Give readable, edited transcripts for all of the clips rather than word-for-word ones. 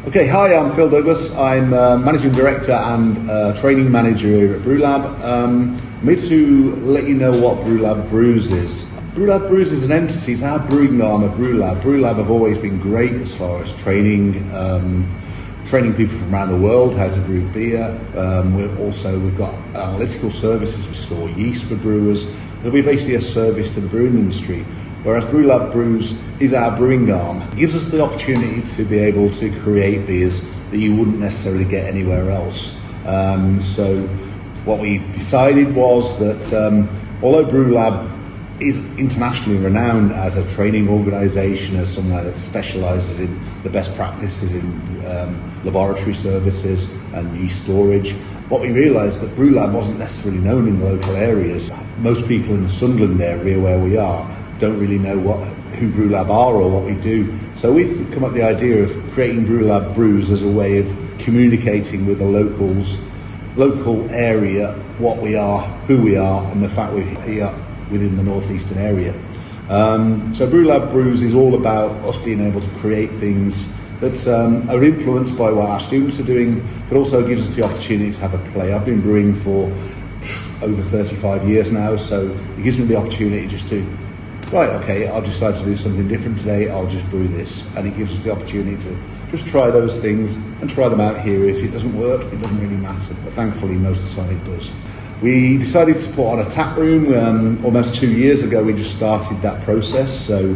Okay, hi, I'm Phil Douglas. I'm Managing Director and Training Manager here at BrewLab. I'm here to let you know what BrewLab Brews is. BrewLab Brews is an entity, it's our brewing arm at BrewLab. BrewLab have always been great as far as training people from around the world how to brew beer. We've got analytical services, we store yeast for brewers. We're basically a service to the brewing industry. Whereas BrewLab Brews is our brewing arm. It gives us the opportunity to be able to create beers that you wouldn't necessarily get anywhere else. So what we decided was that although BrewLab is internationally renowned as a training organisation, as somewhere that specialises in the best practices in laboratory services and yeast storage, what we realised that BrewLab wasn't necessarily known in the local areas. Most people in the Sunderland area where we are don't really know who BrewLab are or what we do. So we've come up with the idea of creating BrewLab Brews as a way of communicating with the local area, what we are, who we are, and the fact we're here within the northeastern area. So BrewLab Brews is all about us being able to create things that are influenced by what our students are doing, but also gives us the opportunity to have a play. I've been brewing for over 35 years now, so it gives me the opportunity just to, right, okay, I'll decide to do something different today, I'll just brew this. And it gives us the opportunity to just try those things and try them out here. If it doesn't work, it doesn't really matter, but thankfully most of the time it does. We decided to put on a tap room almost 2 years ago. We just started that process. So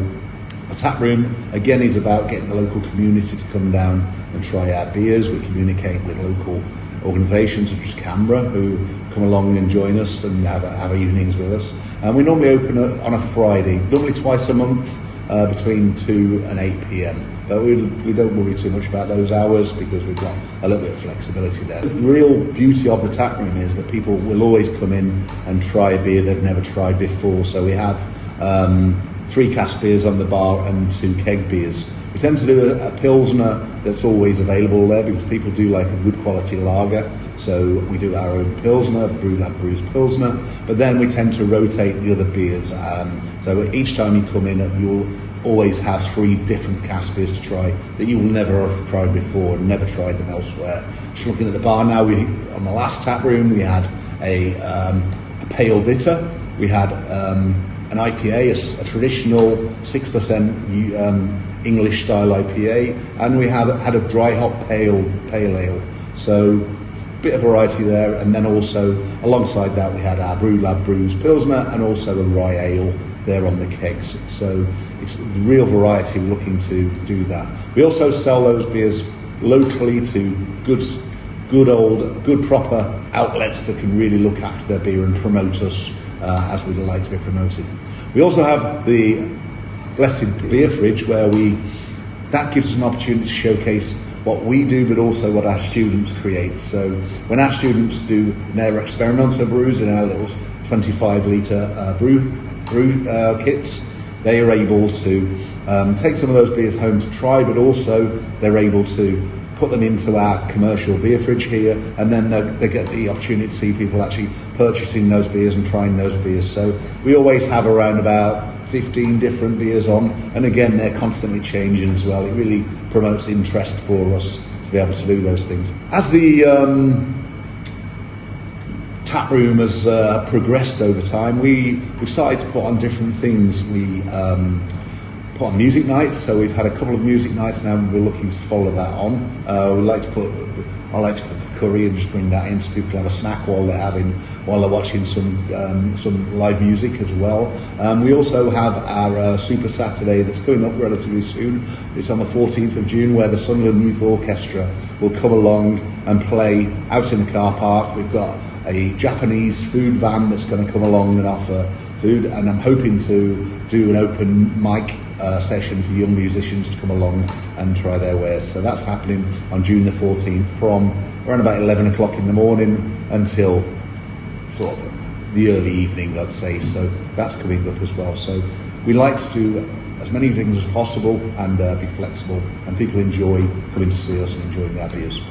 a tap room, again, is about getting the local community to come down and try our beers. We communicate with local organisations such as Canberra who come along and join us and have evenings with us. And we normally open on a Friday, normally twice a month, between 2 and 8 p.m. But we don't worry too much about those hours because we've got a little bit of flexibility there. The real beauty of the tap room is that people will always come in and try a beer they've never tried before. So we have 3 cask beers on the bar and 2 keg beers. We tend to do a Pilsner that's always available there because people do like a good quality lager. So we do our own Pilsner, BrewLab Brews Pilsner, but then we tend to rotate the other beers. So each time you come in, you'll always have 3 different cask beers to try that you will never have tried before and never tried them elsewhere. Just looking at the bar now, on the last tap room, we had a pale bitter, we had an IPA, a traditional 6% English style IPA, and we had a dry hop pale ale. So bit of variety there, and then also alongside that we had our BrewLab Brews Pilsner and also a rye ale there on the kegs. So it's real variety, we're looking to do that. We also sell those beers locally to good proper outlets that can really look after their beer and promote us as we'd like to be promoted. We also have the blessed beer fridge where that gives us an opportunity to showcase what we do, but also what our students create. So when our students do their experimental brews in our little 25 litre brew kits, they are able to take some of those beers home to try, but also they're able to put them into our commercial beer fridge here, and then they get the opportunity to see people actually purchasing those beers and trying those beers. So we always have around about 15 different beers on, and again, they're constantly changing as well. It really promotes interest for us to be able to do those things. As the tap room has progressed over time, we've started to put on different things. We put on music nights, so we've had a couple of music nights now, and we're looking to follow that on. I like to cook a curry and just bring that in so people can have a snack while they're watching some live music as well. We also have our Super Saturday that's coming up relatively soon. It's on the 14th of June, where the Sunderland Youth Orchestra will come along and play out in the car park. We've got a Japanese food van that's going to come along and offer food, and I'm hoping to do an open mic session for young musicians to come along and try their wares. So that's happening on June the 14th from around about 11 o'clock in the morning until sort of the early evening, I'd say. So that's coming up as well. So we like to do as many things as possible and be flexible, and people enjoy coming to see us and enjoying our beers.